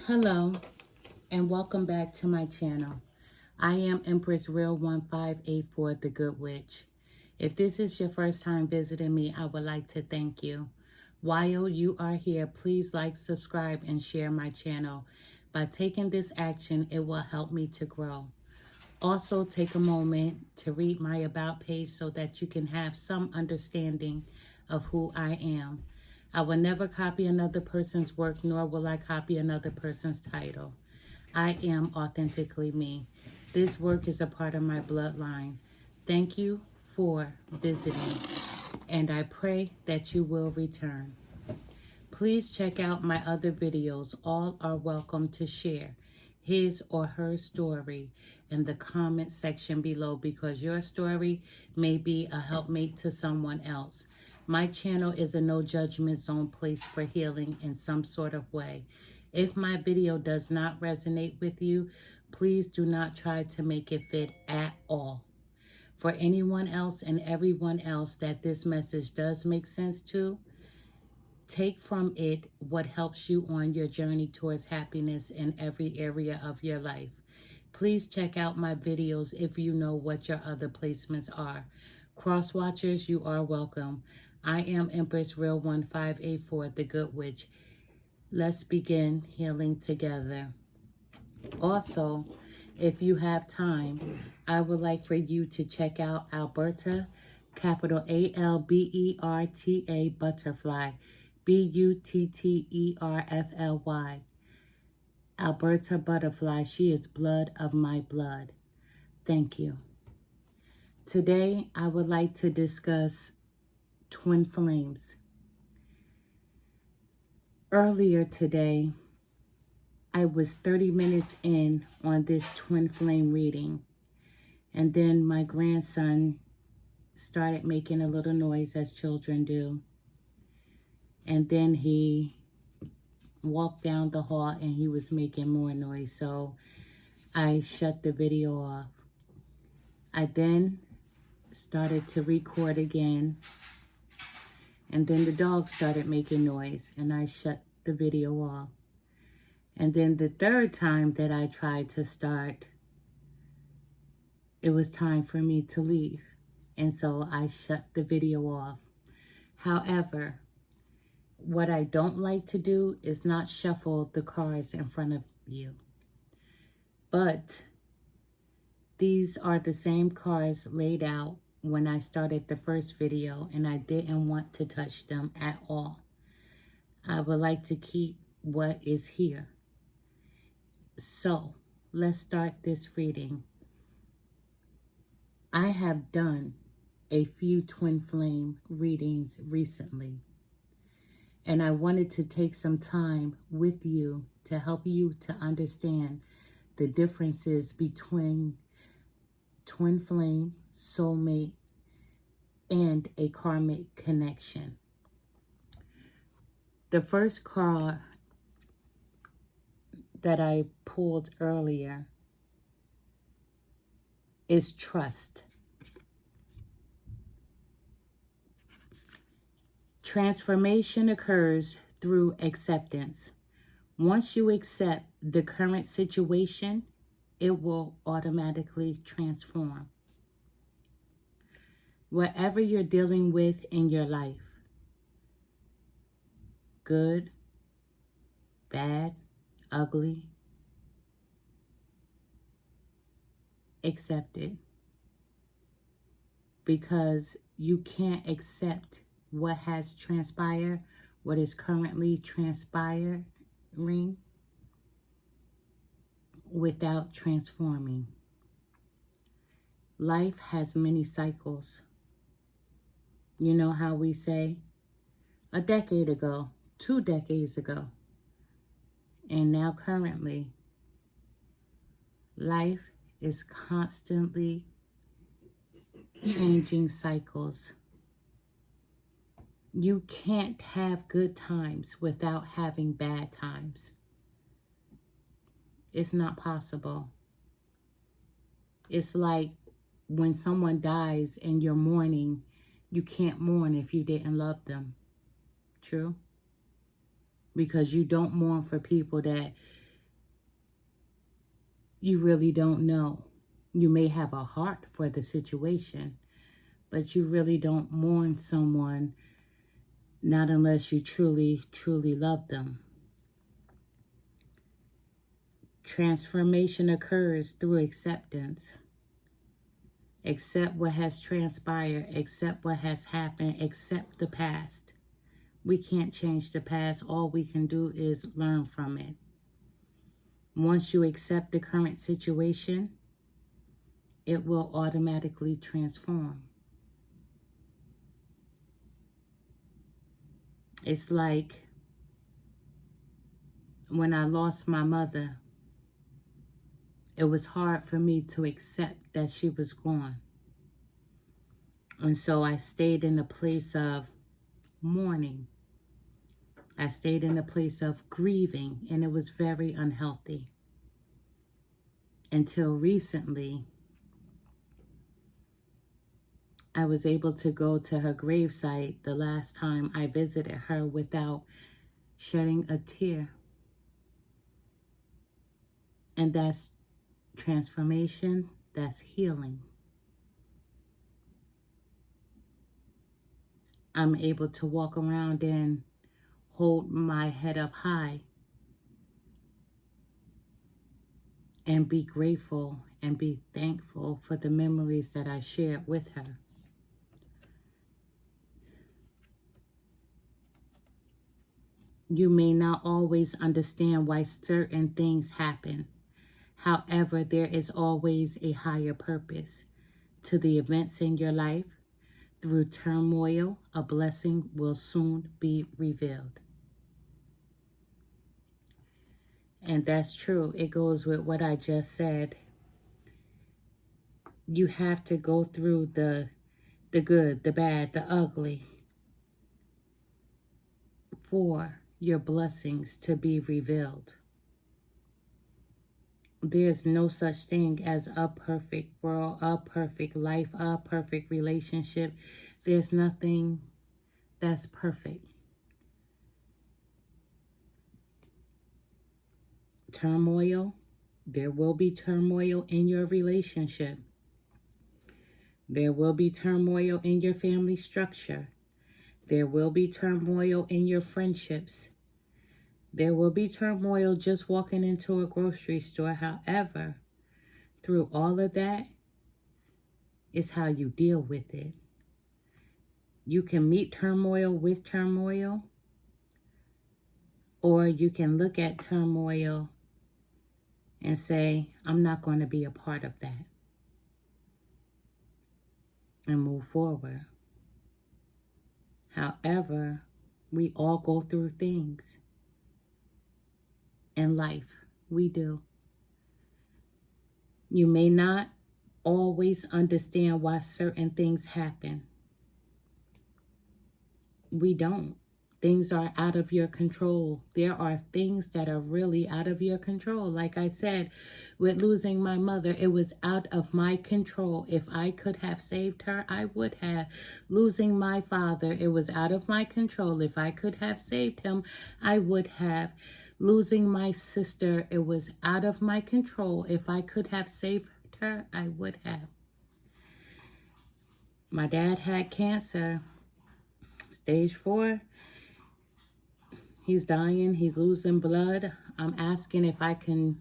Hello and welcome back to my channel. I am Empress Real 1584, the Good Witch. If this is your first time visiting me, I would like to thank you. While you are here, please like, subscribe, and share my channel. By taking this action, it will help me to grow. Also, take a moment to read my About page so that you can have some understanding of who I am. I will never copy another person's work, nor will I copy another person's title. I am authentically me. This work is a part of my bloodline. Thank you for visiting, and I pray that you will return. Please check out my other videos. All are welcome to share his or her story in the comment section below, because your story may be a helpmate to someone else. My channel is a no judgment zone place for healing in some sort of way. If my video does not resonate with you, please do not try to make it fit at all. For anyone else and everyone else that this message does make sense to, take from it what helps you on your journey towards happiness in every area of your life. Please check out my videos if you know what your other placements are. Cross watchers, you are welcome. I am Empress Real 1584, the Good Witch. Let's begin healing together. Also, if you have time, I would like for you to check out Alberta, capital A-L-B-E-R-T-A, Butterfly, B-U-T-T-E-R-F-L-Y. Alberta Butterfly, she is blood of my blood. Thank you. Today, I would like to discuss twin flames. Earlier today, I was 30 minutes in on this twin flame reading, and then my grandson started making a little noise, as children do, and then he walked down the hall and he was making more noise, so I shut the video off. I then started to record again, and then the dog started making noise and I shut the video off. And then the third time that I tried to start, it was time for me to leave, and so I shut the video off. However, what I don't like to do is not shuffle the cards in front of you. But these are the same cards laid out when I started the first video, and I didn't want to touch them at all. I would like to keep what is here. So let's start this reading. I have done a few twin flame readings recently, and I wanted to take some time with you to help you to understand the differences between twin flame, soulmate, and a karmic connection. The first card that I pulled earlier is trust. Transformation occurs through acceptance. Once you accept the current situation, it will automatically transform. Whatever you're dealing with in your life, good, bad, ugly, accept it, because you can't accept what has transpired, what is currently transpiring, without transforming. Life has many cycles. You know how we say, a decade ago, 2 decades ago, and now currently. Life is constantly changing cycles. You can't have good times without having bad times. It's not possible. It's like when someone dies and you're mourning, you can't mourn if you didn't love them. True? Because you don't mourn for people that you really don't know. You may have a heart for the situation, but you really don't mourn someone, not unless you truly, truly love them. Transformation occurs through acceptance. Accept what has transpired. Accept what has happened. Accept the past. We can't change the past. All we can do is learn from it. Once you accept the current situation, it will automatically transform. It's like when I lost my mother, it was hard for me to accept that she was gone. And so I stayed in a place of mourning. I stayed in a place of grieving, and it was very unhealthy. Until recently, I was able to go to her gravesite the last time I visited her without shedding a tear. And that's transformation, that's healing. I'm able to walk around and hold my head up high and be grateful and be thankful for the memories that I shared with her. You may not always understand why certain things happen. However, there is always a higher purpose to the events in your life. Through turmoil, a blessing will soon be revealed. And that's true. It goes with what I just said. You have to go through the good, the bad, the ugly for your blessings to be revealed. There's no such thing as a perfect world, a perfect life, a perfect relationship. There's nothing that's perfect. Turmoil, there will be turmoil in your relationship. There will be turmoil in your family structure. There will be turmoil in your friendships. There will be turmoil just walking into a grocery store. However, through all of that is how you deal with it. You can meet turmoil with turmoil, or you can look at turmoil and say, I'm not going to be a part of that, and move forward. However, we all go through things in life. We do. You may not always understand why certain things happen. We don't. Things are out of your control. There are things that are really out of your control. Like I said, with losing my mother, it was out of my control. If I could have saved her, I would have. Losing my father, it was out of my control. If I could have saved him, I would have. Losing my sister, it was out of my control. If I could have saved her, I would have. My dad had cancer, stage 4. He's dying. He's losing blood. I'm asking if I can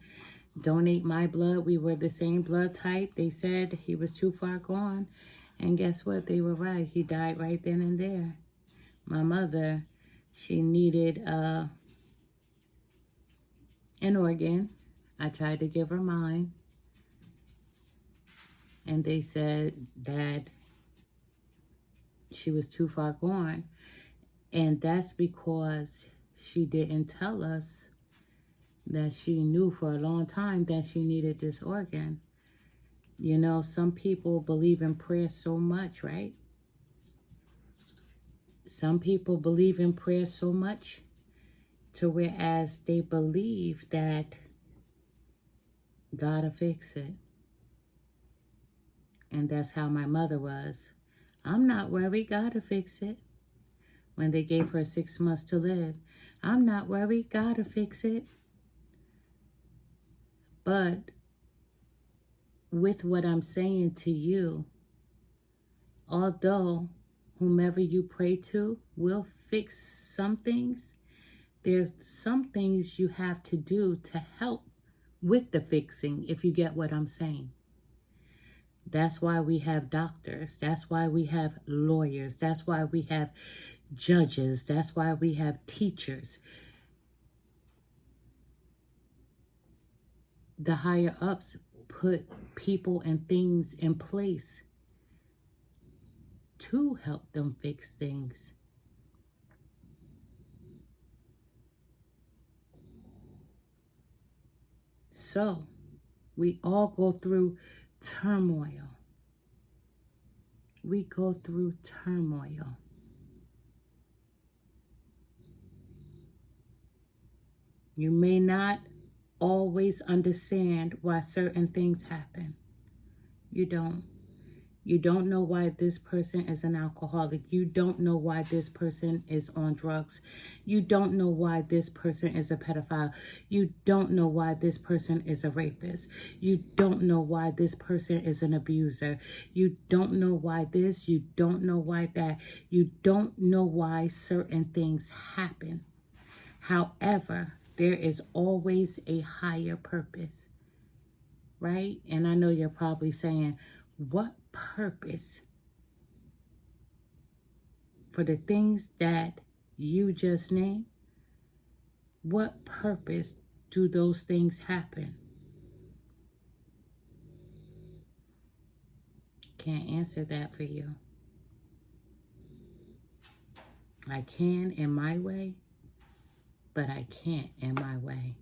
donate my blood. We were the same blood type. They said he was too far gone. And guess what? They were right. He died right then and there. My mother, she needed an organ. I tried to give her mine. And they said that she was too far gone. And that's because she didn't tell us that she knew for a long time that she needed this organ. You know, some people believe in prayer so much, right? Some people believe in prayer so much to whereas they believe that God will fix it. And that's how my mother was. I'm not worried. God will fix it. When they gave her 6 months to live, I'm not worried. God will fix it. But with what I'm saying to you, although whomever you pray to will fix some things, there's some things you have to do to help with the fixing, if you get what I'm saying. That's why we have doctors. That's why we have lawyers. That's why we have judges. That's why we have teachers. The higher ups put people and things in place to help them fix things. So, we all go through turmoil. We go through turmoil. You may not always understand why certain things happen. You don't. You don't know why this person is an alcoholic. You don't know why this person is on drugs. You don't know why this person is a pedophile. You don't know why this person is a rapist. You don't know why this person is an abuser. You don't know why this. You don't know why that. You don't know why certain things happen. However, there is always a higher purpose, right? And I know you're probably saying, what purpose for the things that you just named? What purpose do those things happen? Can't answer that for you. I can in my way, but I can't in my way.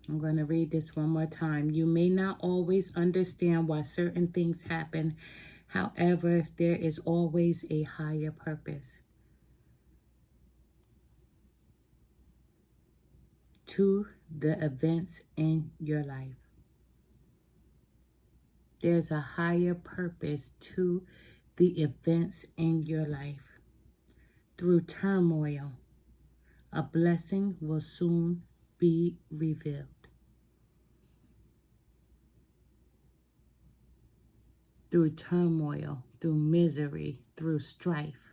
I'm going to read this one more time. You may not always understand why certain things happen. However, there is always a higher purpose to the events in your life. There's a higher purpose to the events in your life. Through turmoil, a blessing will soon be revealed. Through turmoil, through misery, through strife,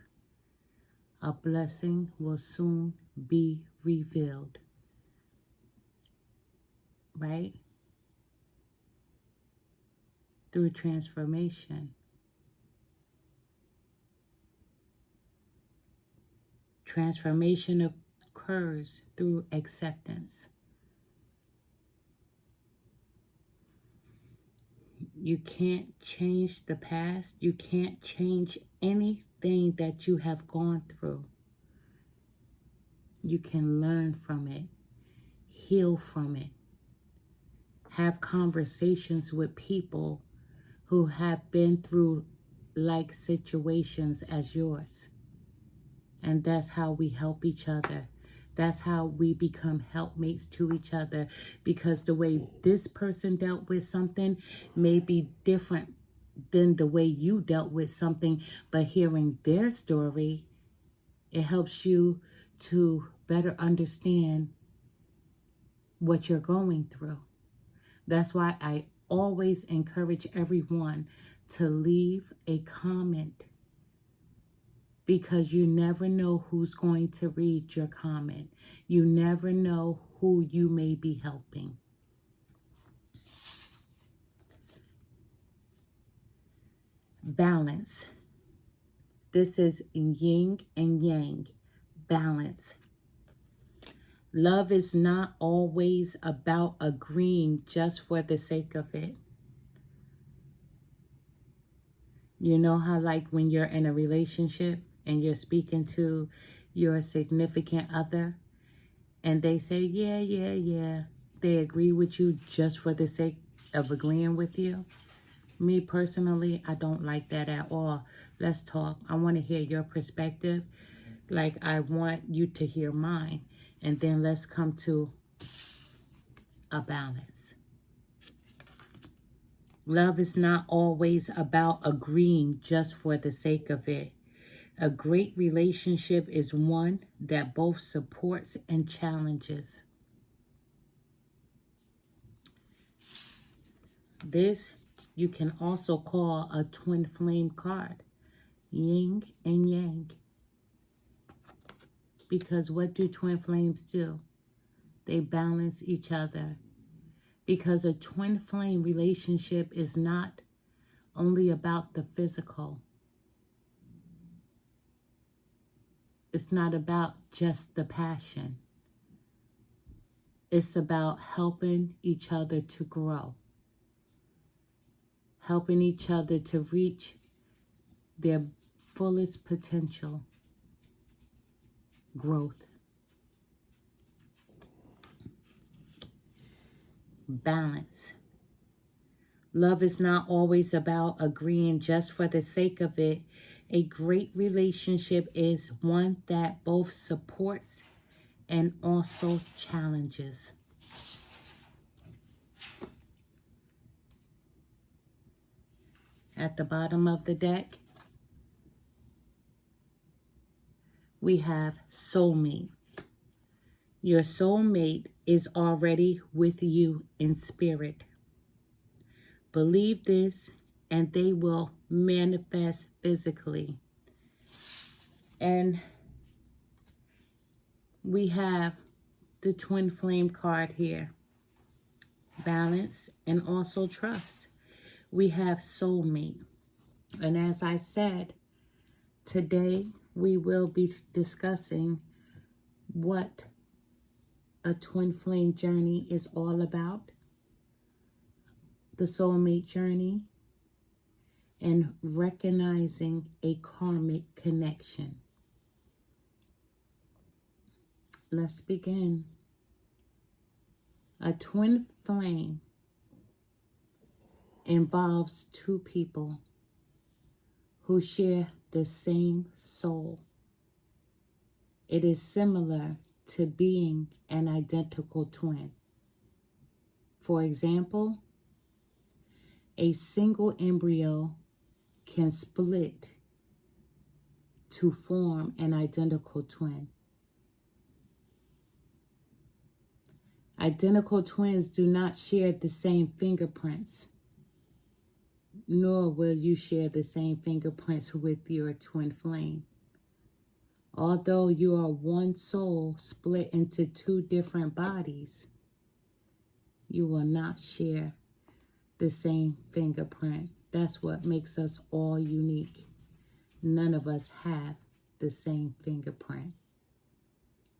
a blessing will soon be revealed. Right? Through transformation. Transformation occurs through acceptance. You can't change the past. You can't change anything that you have gone through. You can learn from it, heal from it, have conversations with people who have been through like situations as yours. And that's how we help each other. That's how we become helpmates to each other, because the way this person dealt with something may be different than the way you dealt with something, but hearing their story, it helps you to better understand what you're going through. That's why I always encourage everyone to leave a comment, because you never know who's going to read your comment. You never know who you may be helping. Balance. This is yin and yang. Balance. Love is not always about agreeing just for the sake of it. You know how, like, when you're in a relationship and you're speaking to your significant other and they say, yeah, they agree with you just for the sake of agreeing with you? Me personally, I don't like that at all. Let's talk. I want to hear your perspective, like I want you to hear mine, and then let's come to a balance. Love is not always about agreeing just for the sake of it. A great relationship is one that both supports and challenges. This you can also call a twin flame card. Yin and yang. Because what do twin flames do? They balance each other. Because a twin flame relationship is not only about the physical. It's not about just the passion. It's about helping each other to grow. Helping each other to reach their fullest potential. Growth. Balance. Love is not always about agreeing just for the sake of it. A great relationship is one that both supports and also challenges. At the bottom of the deck, we have soulmate. Your soulmate is already with you in spirit. Believe this and they will manifest physically. And we have the twin flame card here. Balance and also trust. We have soulmate. And as I said, today we will be discussing what a twin flame journey is all about. The soulmate journey. And recognizing a karmic connection. Let's begin. A twin flame involves two people who share the same soul. It is similar to being an identical twin. For example, a single embryo can split to form an identical twin. Identical twins do not share the same fingerprints, nor will you share the same fingerprints with your twin flame. Although you are one soul split into two different bodies, you will not share the same fingerprint. That's what makes us all unique. None of us have the same fingerprint.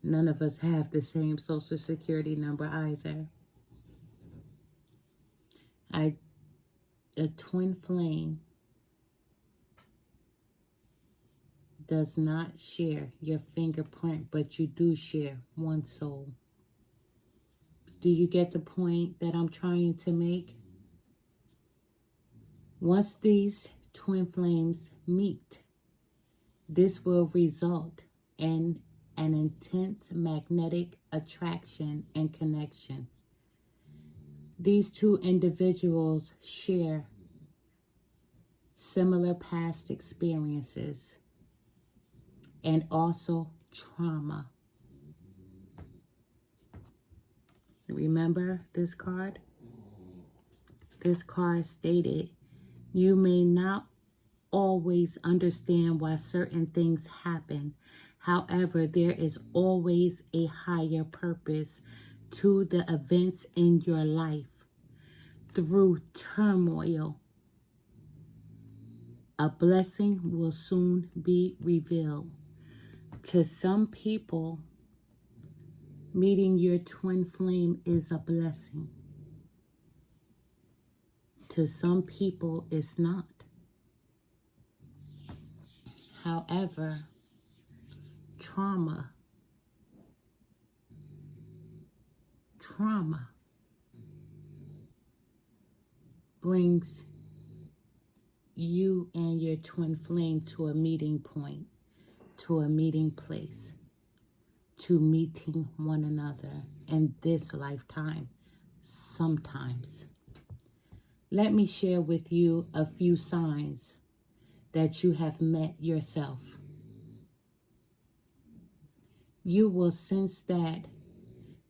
None of us have the same social security number either. A twin flame does not share your fingerprint, but you do share one soul. Do you get the point that I'm trying to make? Once these twin flames meet, this will result in an intense magnetic attraction and connection. These two individuals share similar past experiences and also trauma. Remember this card? This card stated, you may not always understand why certain things happen. However, there is always a higher purpose to the events in your life. Through turmoil, a blessing will soon be revealed. To some people, meeting your twin flame is a blessing. To some people, it's not. However, trauma brings you and your twin flame to a meeting point, to a meeting place, to meeting one another in this lifetime, sometimes. Let me share with you a few signs that you have met yourself. You will sense that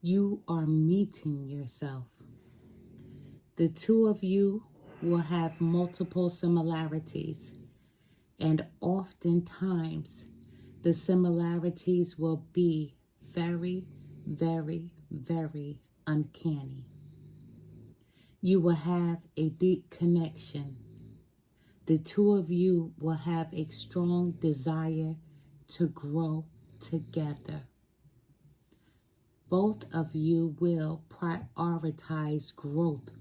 you are meeting yourself. The two of you will have multiple similarities, and oftentimes the similarities will be very, very, very uncanny. You will have a deep connection. The two of you will have a strong desire to grow together. Both of you will prioritize growth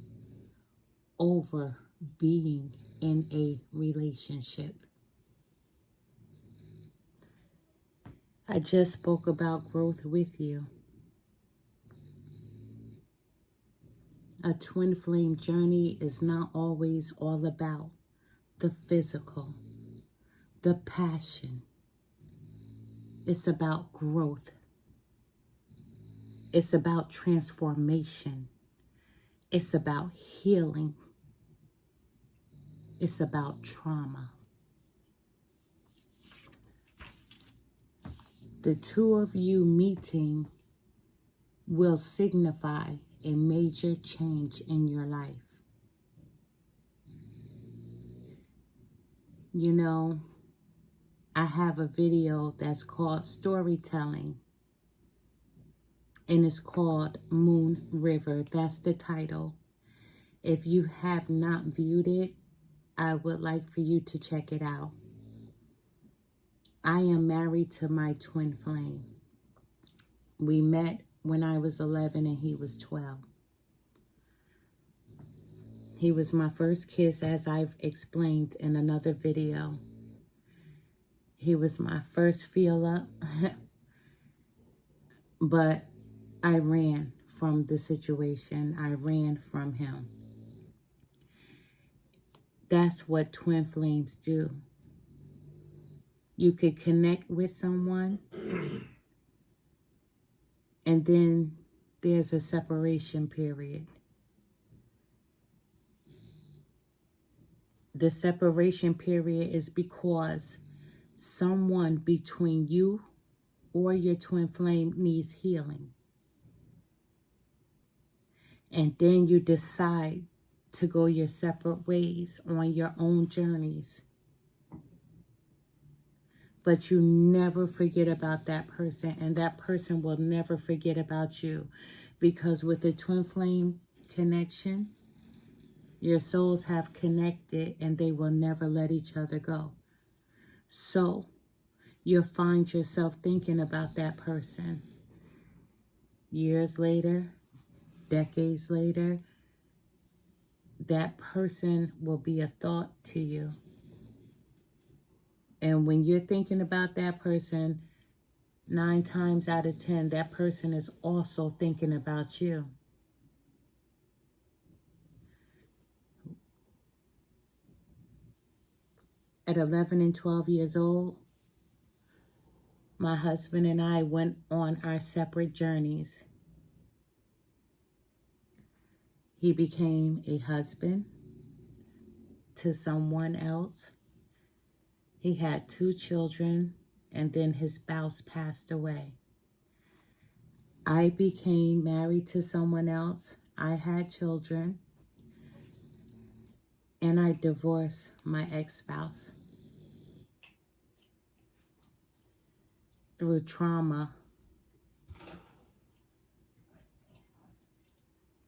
over being in a relationship. I just spoke about growth with you. A twin flame journey is not always all about the physical, the passion. It's about growth. It's about transformation. It's about healing. It's about trauma. The two of you meeting will signify a major change in your life. You know, I have a video that's called Storytelling, and it's called Moon River. That's the title. If you have not viewed it, I would like for you to check it out. I am married to my twin flame. We met when I was 11 and he was 12. He was my first kiss, as I've explained in another video. He was my first feel up, but I ran from the situation. I ran from him. That's what twin flames do. You could connect with someone, and then there's a separation period. The separation period is because someone between you or your twin flame needs healing. And then you decide to go your separate ways on your own journeys. But you never forget about that person, and that person will never forget about you. Because with the twin flame connection, your souls have connected and they will never let each other go. So you'll find yourself thinking about that person. Years later, decades later, that person will be a thought to you. And when you're thinking about that person, 9 times out of 10, that person is also thinking about you. At 11 and 12 years old, my husband and I went on our separate journeys. He became a husband to someone else. He had 2 children, and then his spouse passed away. I became married to someone else. I had children, and I divorced my ex-spouse. Through trauma,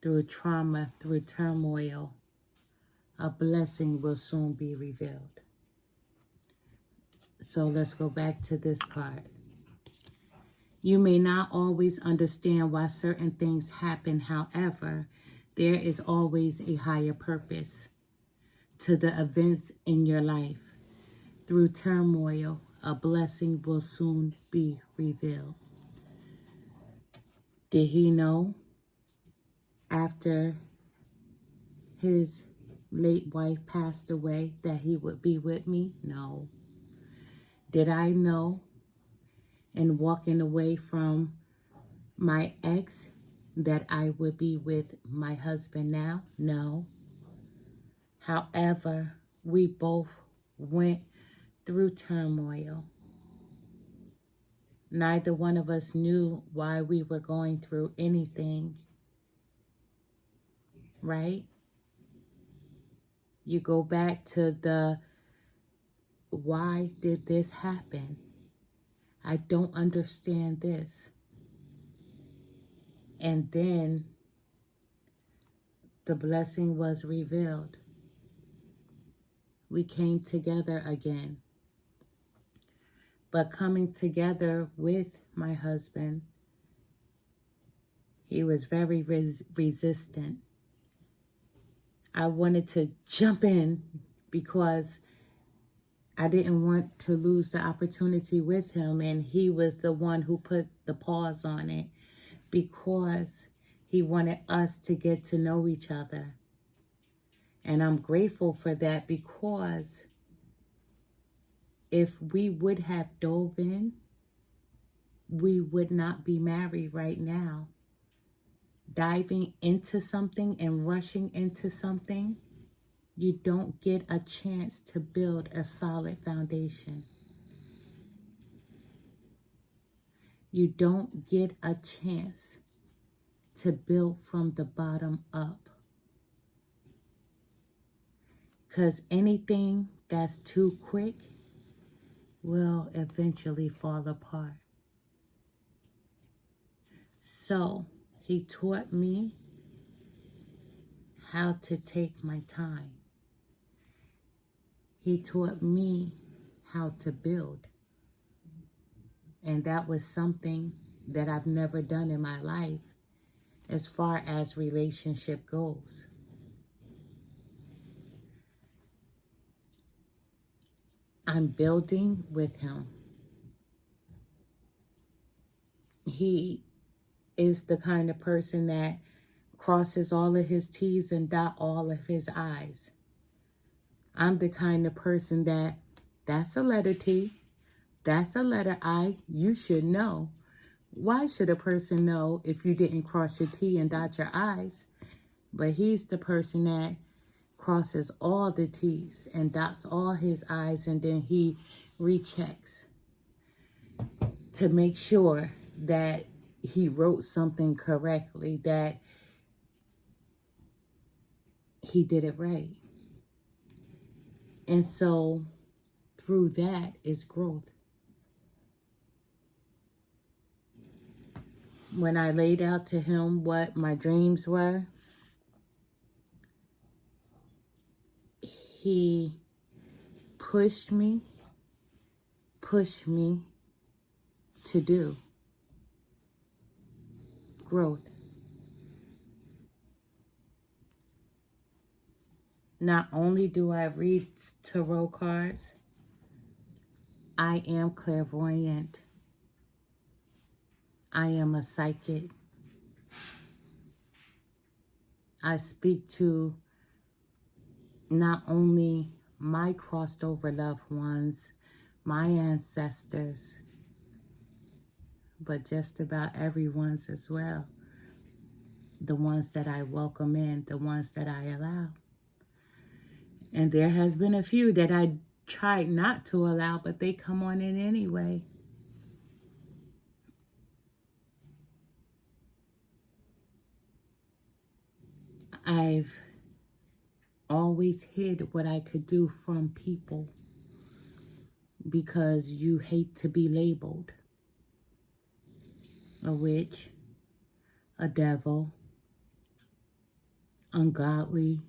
through turmoil, a blessing will soon be revealed. So let's go back to this part. You may not always understand why certain things happen. However, there is always a higher purpose to the events in your life. Through turmoil, a blessing will soon be revealed. Did he know after his late wife passed away that he would be with me? No. Did I know in walking away from my ex that I would be with my husband now? No. However, we both went through turmoil. Neither one of us knew why we were going through anything, right? You go back to the, why did this happen? I don't understand this. And then the blessing was revealed. We came together again. But coming together with my husband, he was very resistant. I wanted to jump in because I didn't want to lose the opportunity with him, and he was the one who put the pause on it because he wanted us to get to know each other. And I'm grateful for that, because if we would have dove in, we would not be married right now. Diving into something and rushing into something, you don't get a chance to build a solid foundation. You don't get a chance to build from the bottom up. Because anything that's too quick will eventually fall apart. So he taught me how to take my time. He taught me how to build. And that was something that I've never done in my life as far as relationship goes. I'm building with him. He is the kind of person that crosses all of his T's and dot all of his I's. I'm the kind of person that's a letter T, that's a letter I, you should know. Why should a person know if you didn't cross your T and dot your I's? But he's the person that crosses all the T's and dots all his I's, and then he rechecks to make sure that he wrote something correctly, that he did it right. And so through that is growth. When I laid out to him what my dreams were, he pushed me to do growth. Not only do I read tarot cards, I am clairvoyant. I am a psychic. I speak to not only my crossed over loved ones, my ancestors, but just about everyone's as well. The ones that I welcome in, the ones that I allow. And there has been a few that I tried not to allow, but they come on in anyway. I've always hid what I could do from people because you hate to be labeled a witch, a devil, ungodly.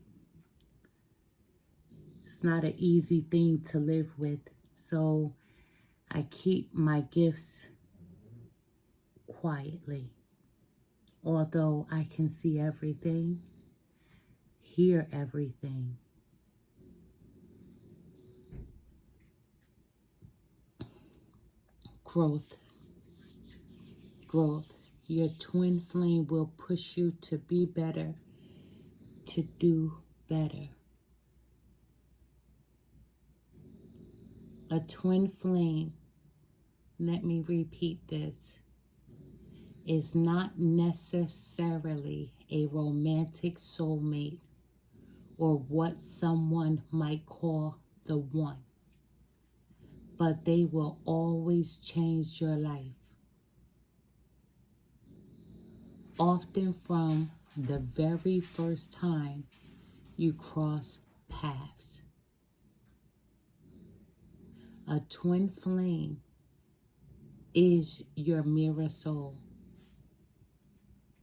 It's not an easy thing to live with. So I keep my gifts quietly. Although I can see everything, hear everything. Growth. Growth. Your twin flame will push you to be better, to do better. A twin flame, let me repeat this, is not necessarily a romantic soulmate or what someone might call the one, but they will always change your life. Often from the very first time you cross paths. A twin flame is your mirror soul.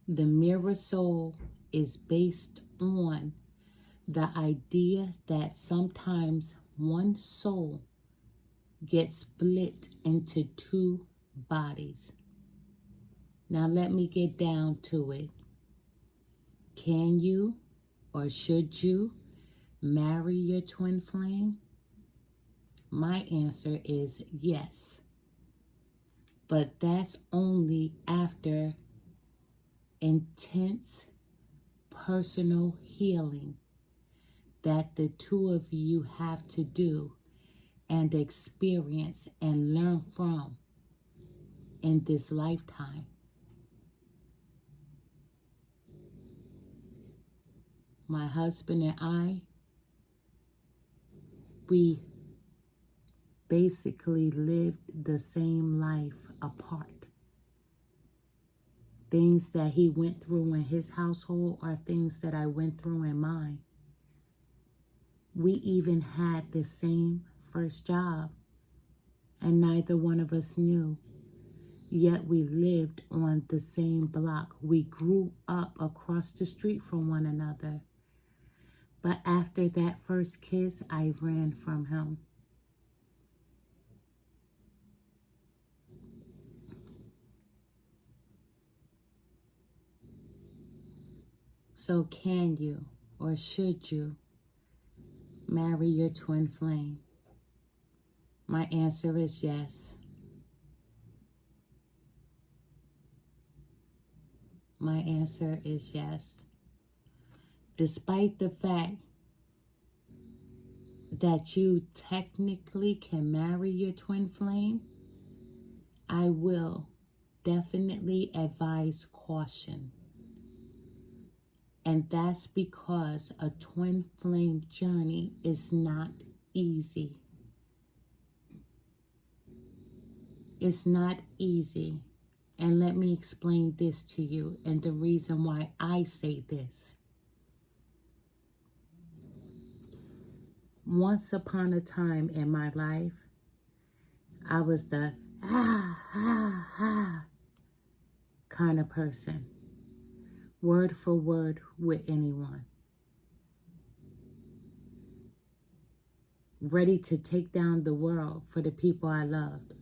The mirror soul is based on the idea that sometimes one soul gets split into two bodies. Now let me get down to it. Can you or should you marry your twin flame? My answer is yes. But that's only after intense personal healing that the two of you have to do and experience and learn from in this lifetime. My husband and I, we basically lived the same life apart. Things that he went through in his household are things that I went through in mine. We even had the same first job, and neither one of us knew. Yet we lived on the same block. We grew up across the street from one another. But after that first kiss, I ran from him. So can you or should you marry your twin flame? My answer is yes. My answer is yes. Despite the fact that you technically can marry your twin flame, I will definitely advise caution. And that's because a twin flame journey is not easy. It's not easy. And let me explain this to you and the reason why I say this. Once upon a time in my life, I was the kind of person, word for word with anyone. Ready to take down the world for the people I loved.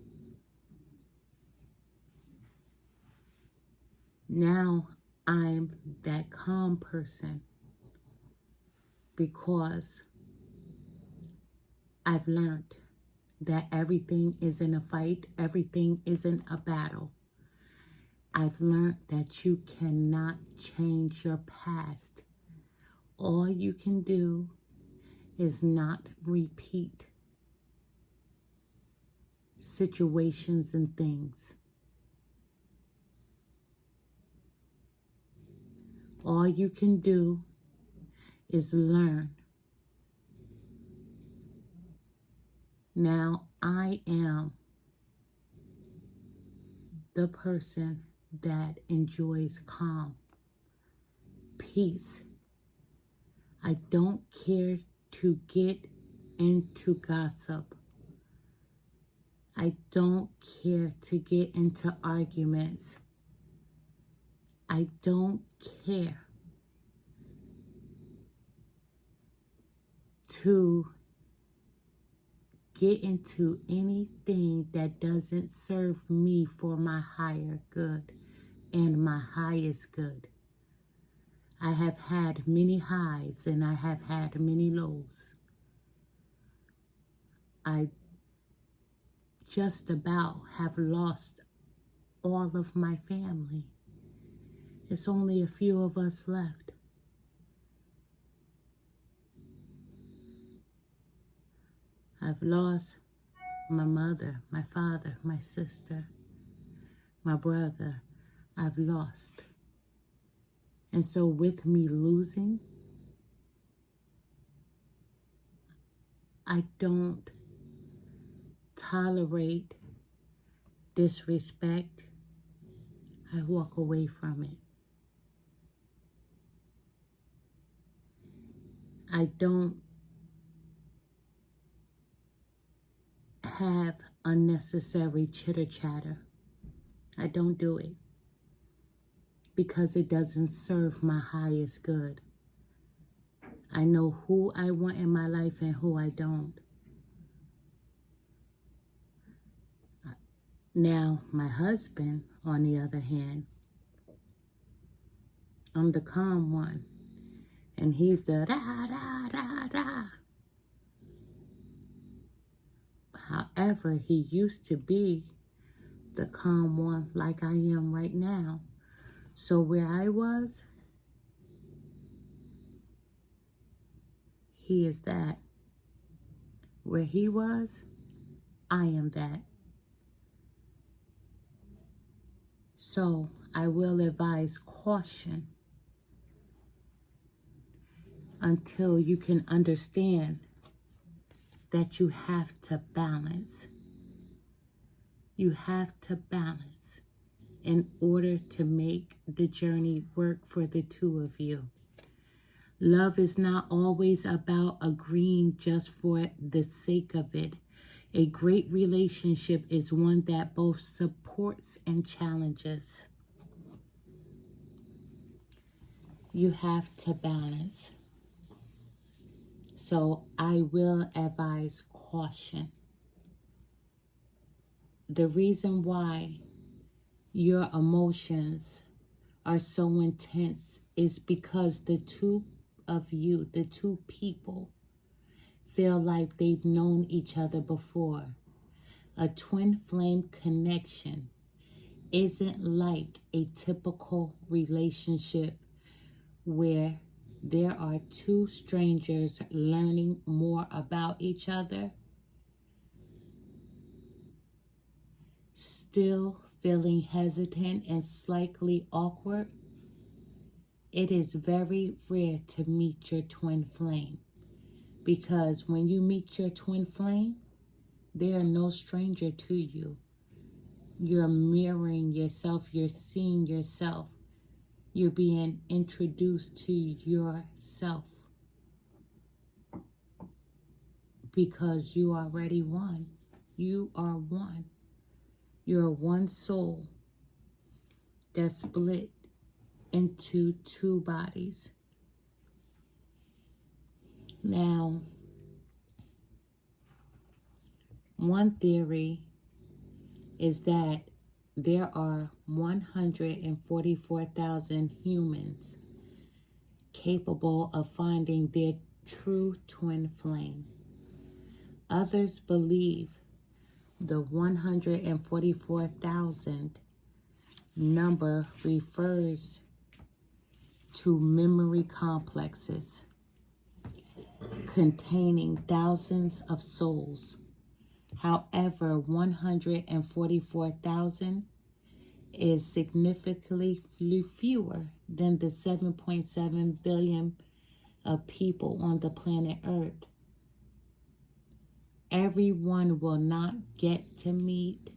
Now I'm that calm person because I've learned that everything isn't a fight, everything isn't a battle. I've learned that you cannot change your past. All you can do is not repeat situations and things. All you can do is learn. Now I am the person that enjoys calm, peace. I don't care to get into gossip. I don't care to get into arguments. I don't care to get into anything that doesn't serve me for my higher good and my highest good. I have had many highs and I have had many lows. I just about have lost all of my family. It's only a few of us left. I've lost my mother, my father, my sister, my brother. I've lost. And so with me losing, I don't tolerate disrespect. I walk away from it. I don't have unnecessary chitter chatter. I don't do it because it doesn't serve my highest good. I know who I want in my life and who I don't. Now, my husband, on the other hand, I'm the calm one, and he's the da. However, he used to be the calm one like I am right now. So where I was, he is that. Where he was, I am that. So I will advise caution until you can understand that you have to balance. You have to balance in order to make the journey work for the two of you. Love is not always about agreeing just for the sake of it. A great relationship is one that both supports and challenges. You have to balance. So I will advise caution. The reason why your emotions are so intense is because the two of you, the two people, feel like they've known each other before. A twin flame connection isn't like a typical relationship where there are two strangers learning more about each other, still feeling hesitant and slightly awkward. It is very rare to meet your twin flame, because when you meet your twin flame, they are no stranger to you. You're mirroring yourself. You're seeing yourself. You're being introduced to yourself because you are already one. You are one. You're one soul that's split into two bodies. Now, one theory is that there are 144,000 humans capable of finding their true twin flame. Others believe the 144,000 number refers to memory complexes containing thousands of souls. However, 144,000 is significantly fewer than the 7.7 billion of people on the planet Earth. Everyone will not get to meet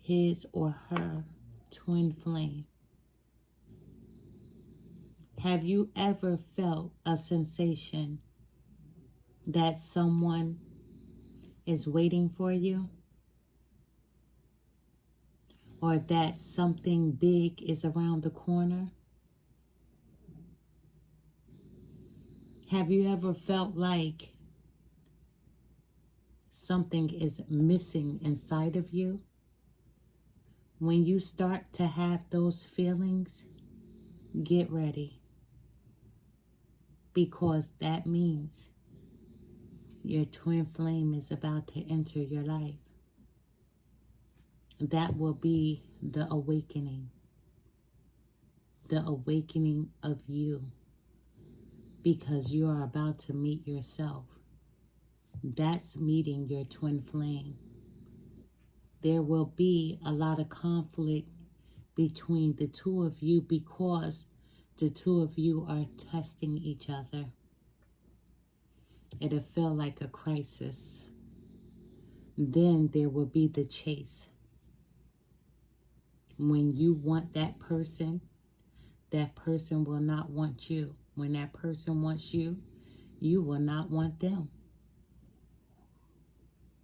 his or her twin flame. Have you ever felt a sensation that someone is waiting for you? Or that something big is around the corner? Have you ever felt like something is missing inside of you? When you start to have those feelings, get ready. Because that means your twin flame is about to enter your life. That will be the awakening of you, because you are about to meet yourself. That's meeting your twin flame. There will be a lot of conflict between the two of you because the two of you are testing each other. It'll feel like a crisis. Then there will be the chase. When you want that person will not want you. When that person wants you, you will not want them.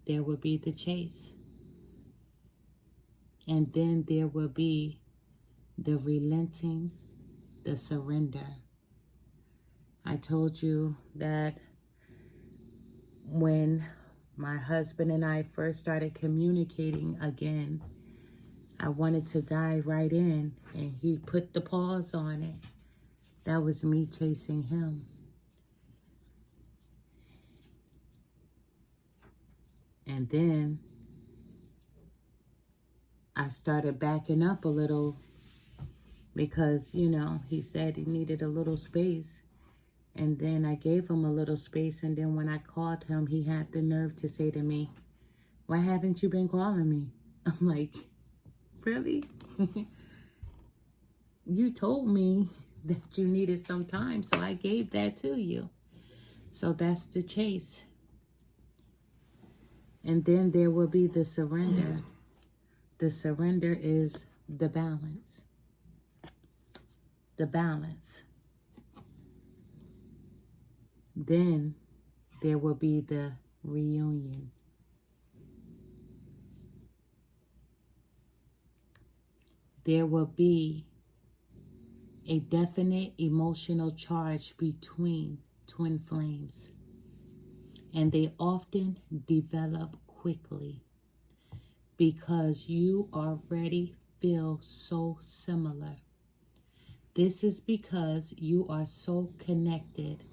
there will be the chase. And then there will be the relenting, the surrender. I told you that when my husband and I first started communicating again, I wanted to dive right in, and he put the pause on it. That was me chasing him. And then I started backing up a little because, you know, he said he needed a little space. And then I gave him a little space. And then when I called him, he had the nerve to say to me, "Why haven't you been calling me?" I'm like, really? You told me that you needed some time, so I gave that to you. So that's the chase. And then there will be the surrender. The surrender is the balance. The balance. Then there will be the reunion. There will be a definite emotional charge between twin flames, and they often develop quickly because you already feel so similar. This is because you are so connected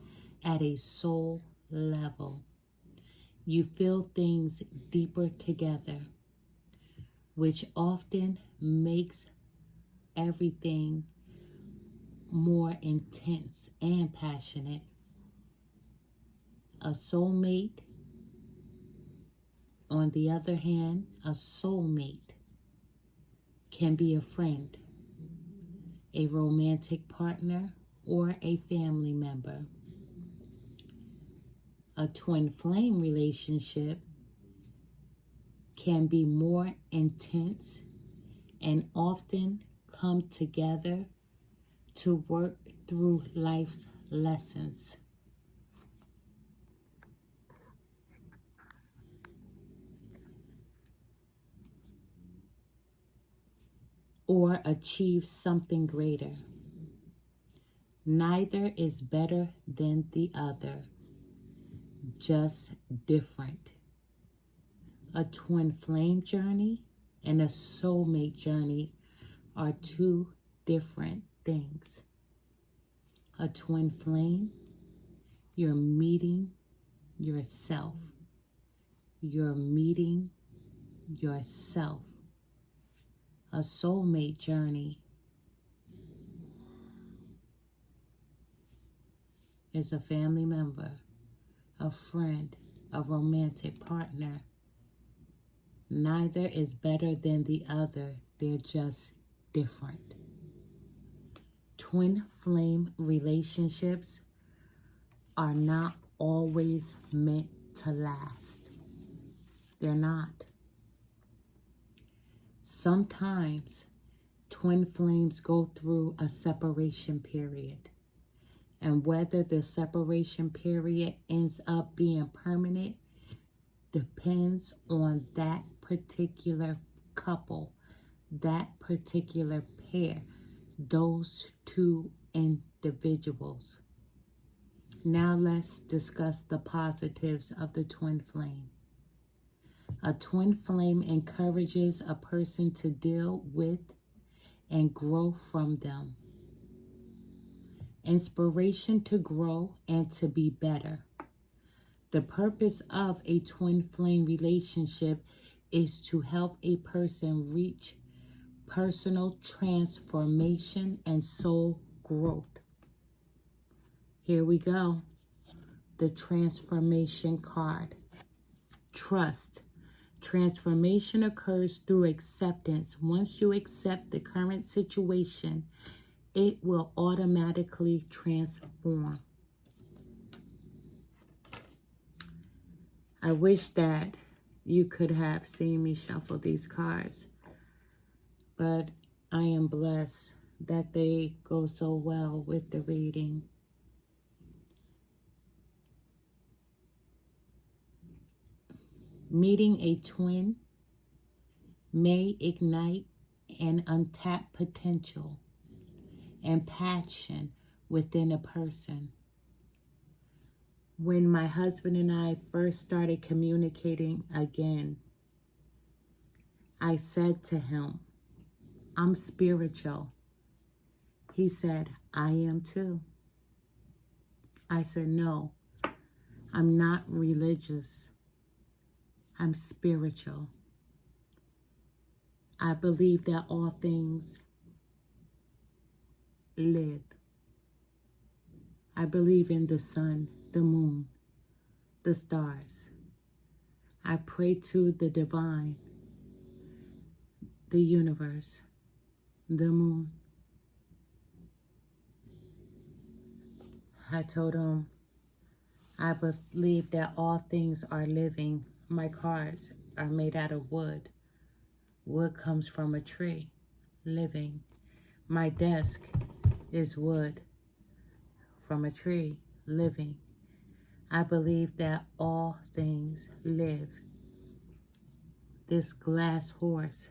at a soul level. You feel things deeper together, which often makes everything more intense and passionate. A soulmate, on the other hand, a soulmate can be a friend, a romantic partner, or a family member. A twin flame relationship can be more intense and often come together to work through life's lessons. Or achieve something greater. Neither is better than the other, just different. A twin flame journey and a soulmate journey are two different things. A twin flame, you're meeting yourself. You're meeting yourself. A soulmate journey is a family member, a friend, a romantic partner. Neither is better than the other. They're just different. Twin flame relationships are not always meant to last. They're not. Sometimes twin flames go through a separation period. And whether the separation period ends up being permanent depends on that particular couple, that particular pair, those two individuals. Now let's discuss the positives of the twin flame. A twin flame encourages a person to deal with and grow from them. Inspiration to grow and to be better. The purpose of a twin flame relationship is to help a person reach personal transformation and soul growth. Here we go. The transformation card. Trust. Transformation occurs through acceptance. Once you accept the current situation, it will automatically transform. I wish that you could have seen me shuffle these cards, but I am blessed that they go so well with the reading. Meeting a twin may ignite an untapped potential and passion within a person. When my husband and I first started communicating again, I said to him, I'm spiritual. He said, I am too. I said, no, I'm not religious. I'm spiritual. I believe that all things live. I believe in the sun, the moon, the stars. I pray to the divine, the universe, the moon. I told him, I believe that all things are living. My cars are made out of wood. Wood comes from a tree, living. My desk is wood from a tree, living. I believe that all things live. This glass horse,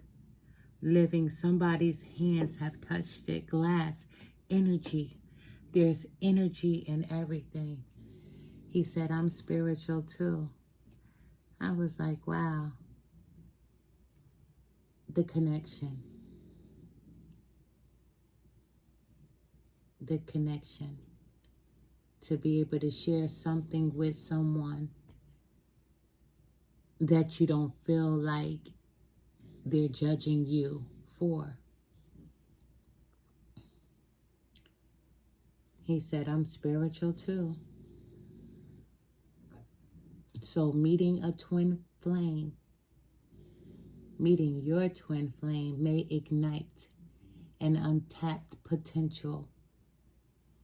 living, somebody's hands have touched it. Glass, energy. There's energy in everything. He said, I'm spiritual too. I was like, wow. The connection. The connection. To be able to share something with someone that you don't feel like they're judging you for. He said, I'm spiritual too. So meeting a twin flame, meeting your twin flame may ignite an untapped potential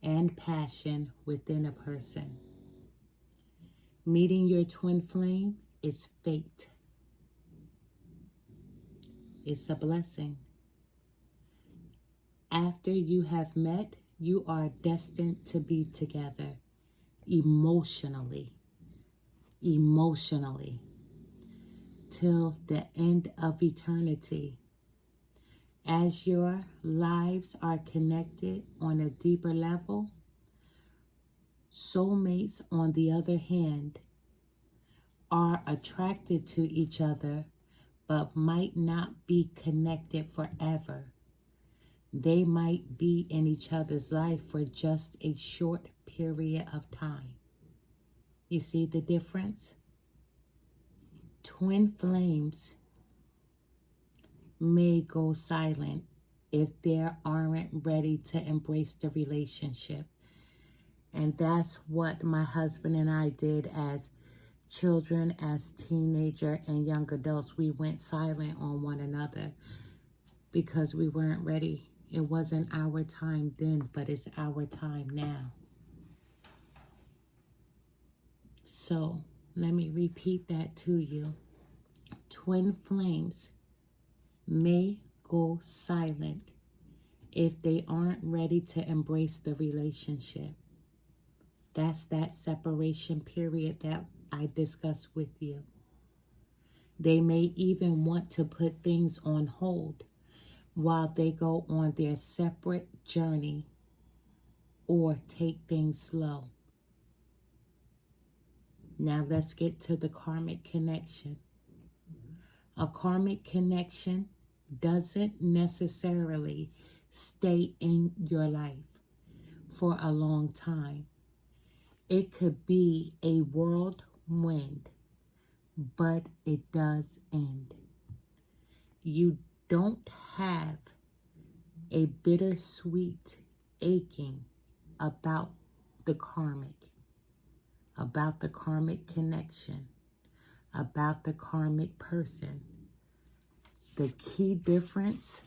and passion within a person. Meeting your twin flame is fate. It's a blessing. After you have met, you are destined to be together emotionally, till the end of eternity. As your lives are connected on a deeper level, soulmates, on the other hand, are attracted to each other but might not be connected forever. They might be in each other's life for just a short period of time. You see the difference? Twin flames may go silent if they aren't ready to embrace the relationship. And that's what my husband and I did as children, as teenagers and young adults. We went silent on one another because we weren't ready. It wasn't our time then, but it's our time now. So let me repeat that to you. Twin flames may go silent if they aren't ready to embrace the relationship. That's that separation period that I discussed with you. They may even want to put things on hold while they go on their separate journey or take things slow. Now let's get to the karmic connection. A karmic connection doesn't necessarily stay in your life for a long time. It could be a whirlwind, but it does end. You don't have a bittersweet aching about the karmic connection, about the karmic person. The key difference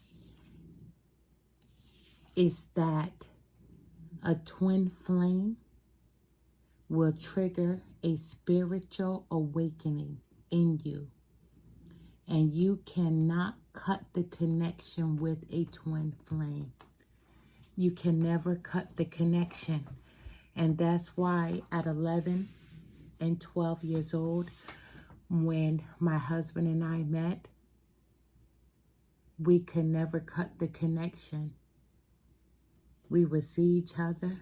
is that a twin flame will trigger a spiritual awakening in you. And you cannot cut the connection with a twin flame. You can never cut the connection. And that's why at 11 and 12 years old, When my husband and I met, we could never cut the connection. We would see each other.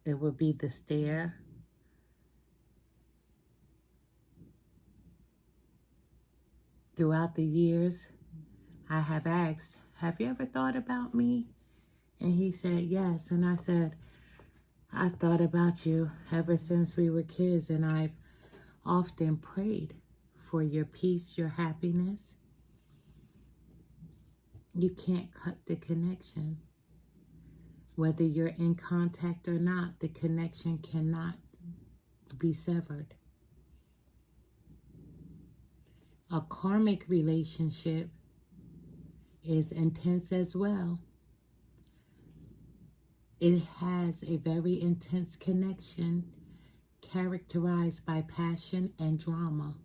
It would be the stare. Throughout the years, I have asked, have you ever thought about me? And he said, yes. And I said, I thought about you ever since we were kids, and I've often prayed for your peace, your happiness. You can't cut the connection. Whether you're in contact or not, the connection cannot be severed. A karmic relationship is intense as well. It has a very intense connection characterized by passion and drama.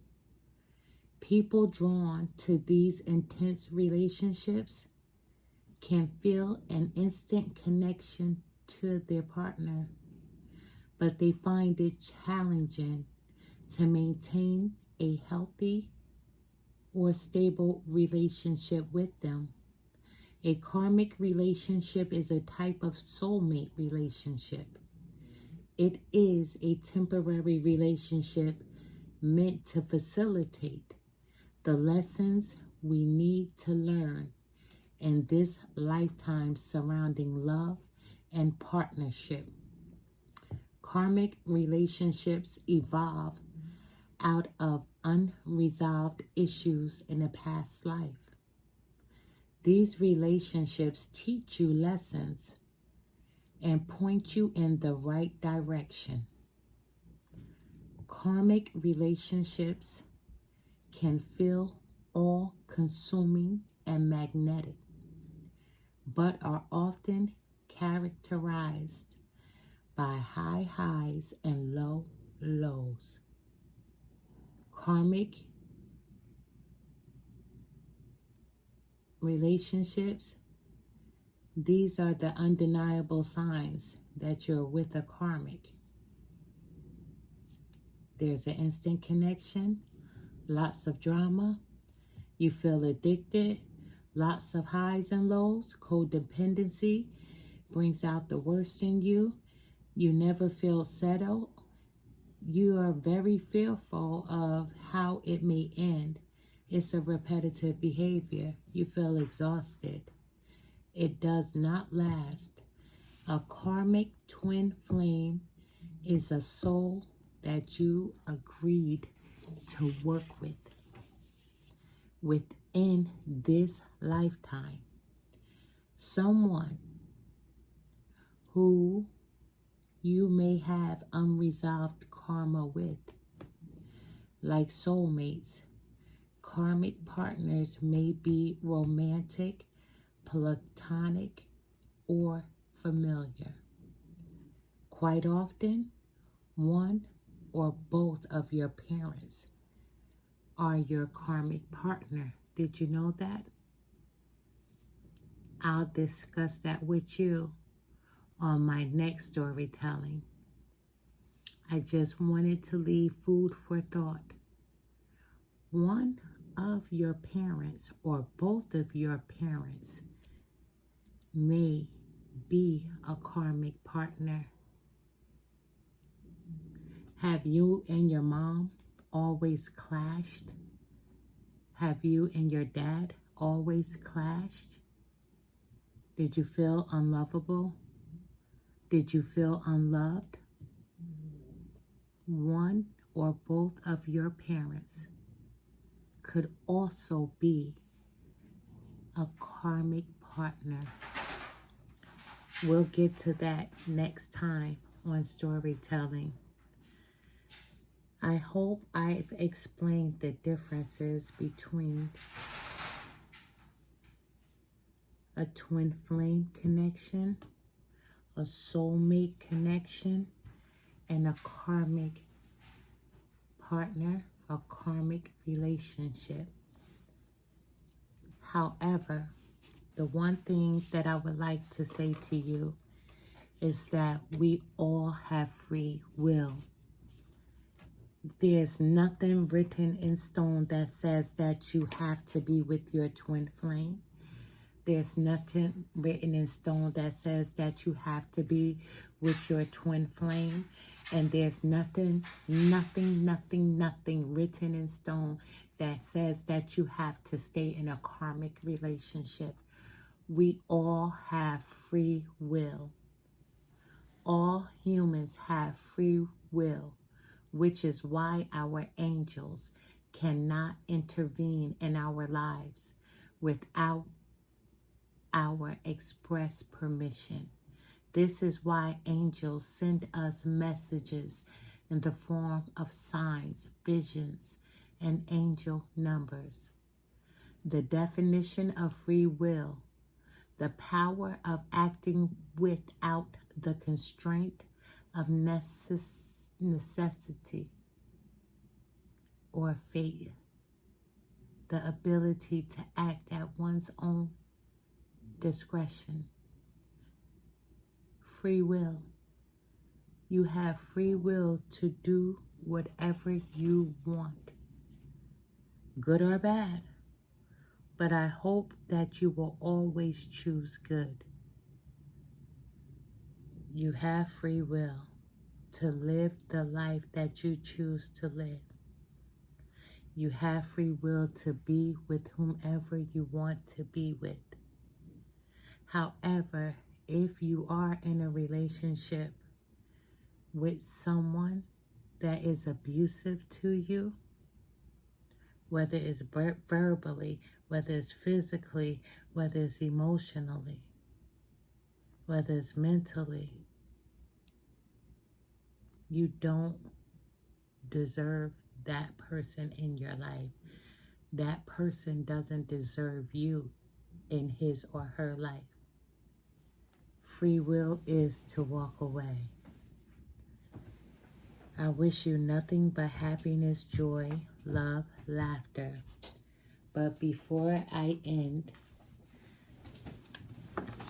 People drawn to these intense relationships can feel an instant connection to their partner, but they find it challenging to maintain a healthy or stable relationship with them. A karmic relationship is a type of soulmate relationship. It is a temporary relationship meant to facilitate the lessons we need to learn in this lifetime surrounding love and partnership. Karmic relationships evolve out of unresolved issues in a past life. These relationships teach you lessons and point you in the right direction. Karmic relationships can feel all-consuming and magnetic, but are often characterized by high highs and low lows. Karmic relationships, these are the undeniable signs that you're with a karmic. There's an instant connection, lots of drama, you feel addicted, lots of highs and lows. Codependency brings out the worst in you. You never feel settled. You are very fearful of how it may end. It's a repetitive behavior. You feel exhausted. It does not last. A karmic twin flame is a soul that you agreed to work with within this lifetime. Someone who you may have unresolved karma with. Like soulmates, karmic partners may be romantic, platonic, or familiar. Quite often, one or both of your parents are your karmic partner. Did you know that? I'll discuss that with you on my next storytelling. I just wanted to leave food for thought. One of your parents or both of your parents may be a karmic partner. Have you and your mom always clashed? Have you and your dad always clashed? Did you feel unlovable? Did you feel unloved? One or both of your parents could also be a karmic partner. We'll get to that next time on storytelling. I hope I've explained the differences between a twin flame connection, a soulmate connection, and a karmic partner, a karmic relationship. However, the one thing that I would like to say to you is that we all have free will. There's nothing written in stone that says that you have to be with your twin flame. There's nothing written in stone that says that you have to be with your twin flame. And there's nothing written in stone that says that you have to stay in a karmic relationship. We all have free will. All humans have free will, which is why our angels cannot intervene in our lives without our express permission. This is why angels send us messages in the form of signs, visions, and angel numbers. The definition of free will: the power of acting without the constraint of necessity or fate. The ability to act at one's own discretion. Free will. You have free will to do whatever you want, good or bad. But I hope that you will always choose good. You have free will to live the life that you choose to live. You have free will to be with whomever you want to be with. However, if you are in a relationship with someone that is abusive to you, whether it's verbally, whether it's physically, whether it's emotionally, whether it's mentally, you don't deserve that person in your life. That person doesn't deserve you in his or her life. Free will is to walk away. I wish you nothing but happiness, joy, love, laughter. But before I end,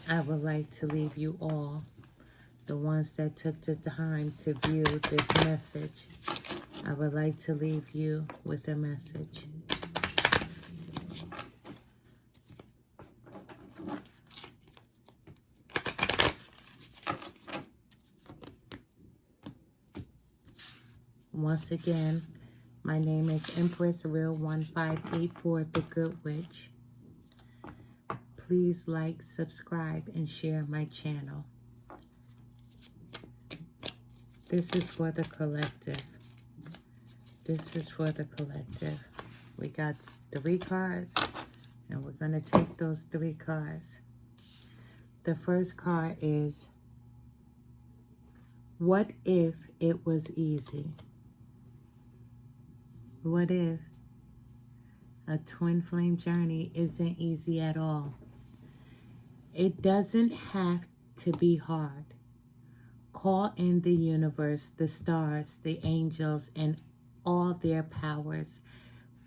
I would like to leave you all, the ones that took the time to view this message, I would like to leave you with a message. Once again, my name is Empress Real 1584, the Good Witch. Please like, subscribe, and share my channel. This is for the collective. This is for the collective. We got 3 cards, and we're going to take those 3 cards. The first card is, what if it was easy? What if a twin flame journey isn't easy at all? It doesn't have to be hard. Call in the universe, the stars, the angels, and all their powers.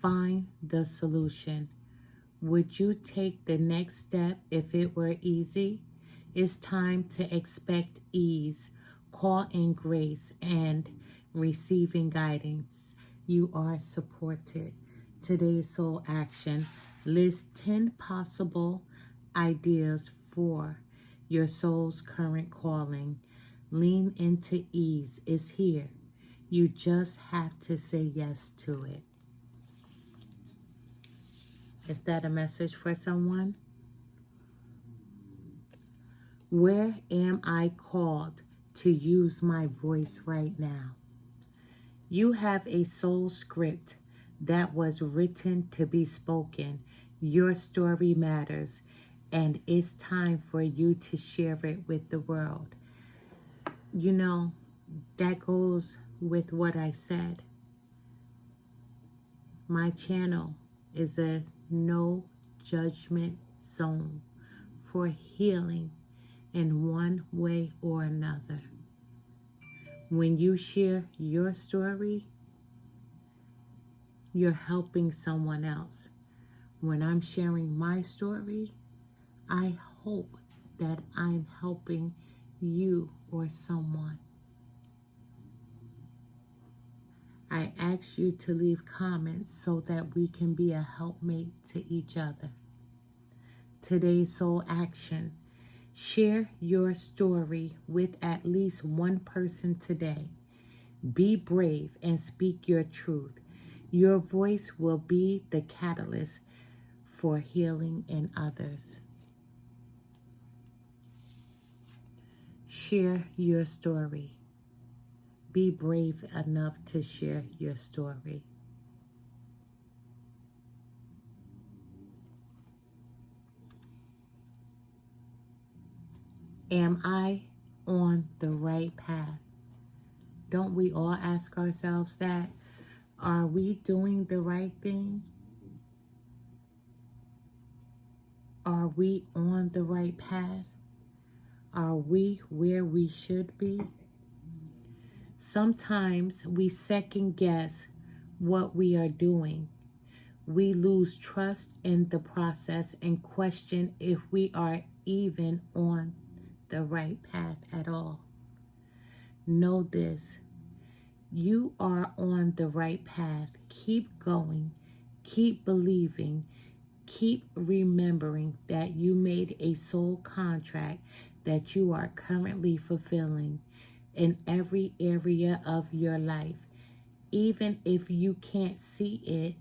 Find the solution. Would you take the next step if it were easy? It's time to expect ease. Call in grace and receiving guidance. You are supported. Today's soul action. List 10 possible ideas for your soul's current calling. Lean into ease. It's here. You just have to say yes to it. Is that a message for someone? Where am I called to use my voice right now? You have a soul script that was written to be spoken. Your story matters, and it's time for you to share it with the world. You know, that goes with what I said. My channel is a no judgment zone for healing in one way or another. When you share your story, you're helping someone else. When I'm sharing my story, I hope that I'm helping you or someone. I ask you to leave comments so that we can be a helpmate to each other. Today's soul action. Share your story with at least one person today. Be brave and speak your truth. Your voice will be the catalyst for healing in others. Share your story. Be brave enough to share your story. Am I on the right path? Don't we all ask ourselves that? Are we doing the right thing? Are we on the right path? Are we where we should be? Sometimes we second guess what we are doing. We lose trust in the process and question if we are even on the right path at all. Know this, you are on the right path. Keep going, keep believing, keep remembering that you made a soul contract that you are currently fulfilling in every area of your life. Even if you can't see it,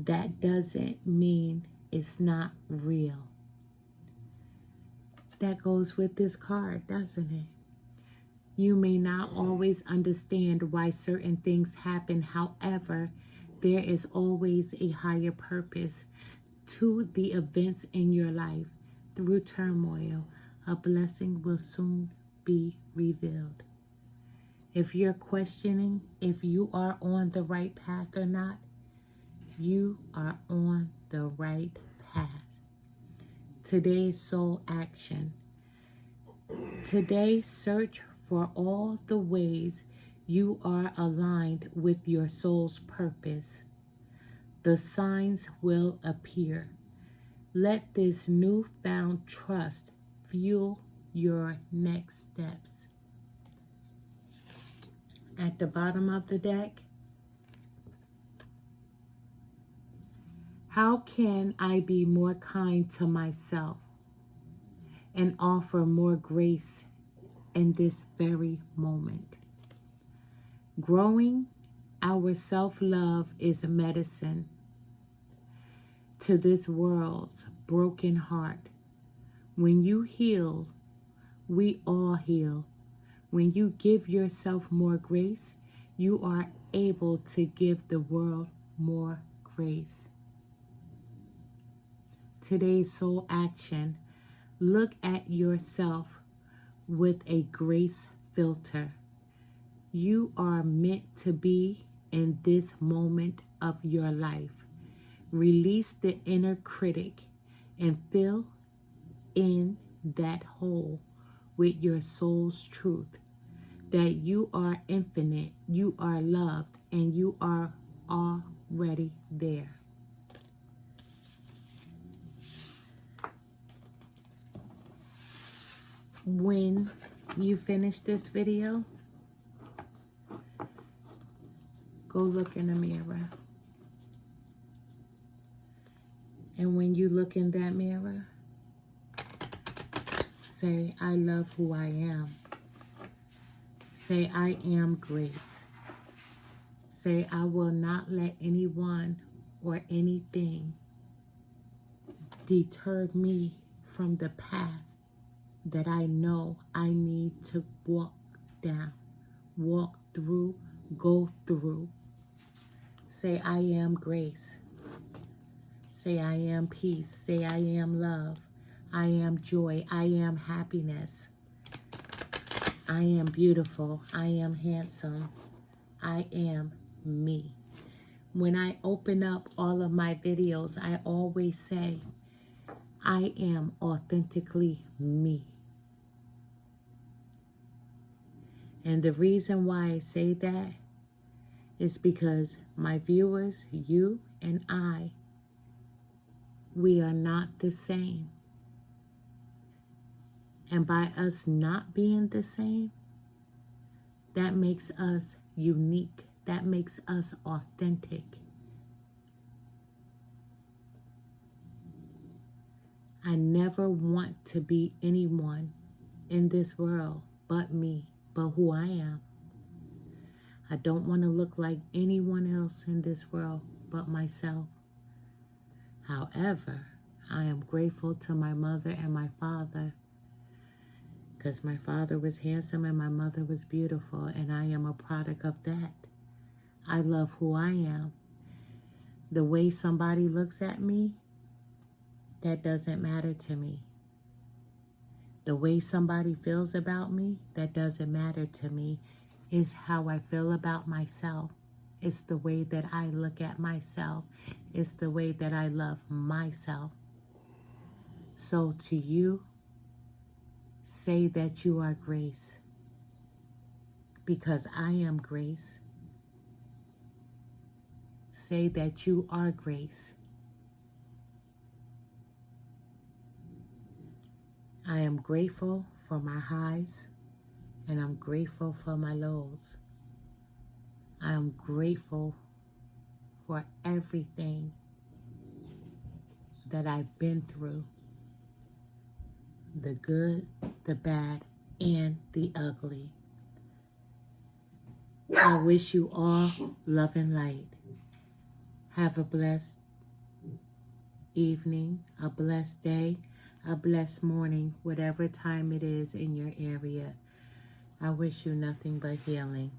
that doesn't mean it's not real. That goes with this card, doesn't it? You may not always understand why certain things happen. However, there is always a higher purpose to the events in your life. Through turmoil, a blessing will soon be revealed. If you're questioning if you are on the right path or not, you are on the right path. Today's soul action. Today, search for all the ways you are aligned with your soul's purpose. The signs will appear. Let this newfound trust fuel your next steps. At the bottom of the deck, how can I be more kind to myself and offer more grace in this very moment? Growing our self-love is a medicine to this world's broken heart. When you heal, we all heal. When you give yourself more grace, you are able to give the world more grace. Today's soul action. Look at yourself with a grace filter. You are meant to be in this moment of your life. Release the inner critic and fill in that hole with your soul's truth. That you are infinite, you are loved, and you are already there. When you finish this video, go look in the mirror. And when you look in that mirror, say, I love who I am. Say, I am grace. Say, I will not let anyone or anything deter me from the path that I know I need to walk down, walk through, go through. Say, I am grace. Say, I am peace. Say, I am love. I am joy. I am happiness. I am beautiful. I am handsome. I am me. When I open up all of my videos, I always say, I am authentically me. And the reason why I say that is because my viewers, you and I, we are not the same. And by us not being the same, that makes us unique That makes us authentic. I never want to be anyone in this world but me, but who I am. I don't want to look like anyone else in this world but myself. However, I am grateful to my mother and my father, because my father was handsome and my mother was beautiful, and I am a product of that. I love who I am. The way somebody looks at me, that doesn't matter to me. The way somebody feels about me, that doesn't matter to me. It's how I feel about myself. It's the way that I look at myself. It's the way that I love myself. So to you, say that you are grace, because I am grace. Say that you are grace. I am grateful for my highs, and I'm grateful for my lows. I am grateful for everything that I've been through. The good, the bad, and the ugly. I wish you all love and light. Have a blessed evening, a blessed day, a blessed morning, whatever time it is in your area. I wish you nothing but healing.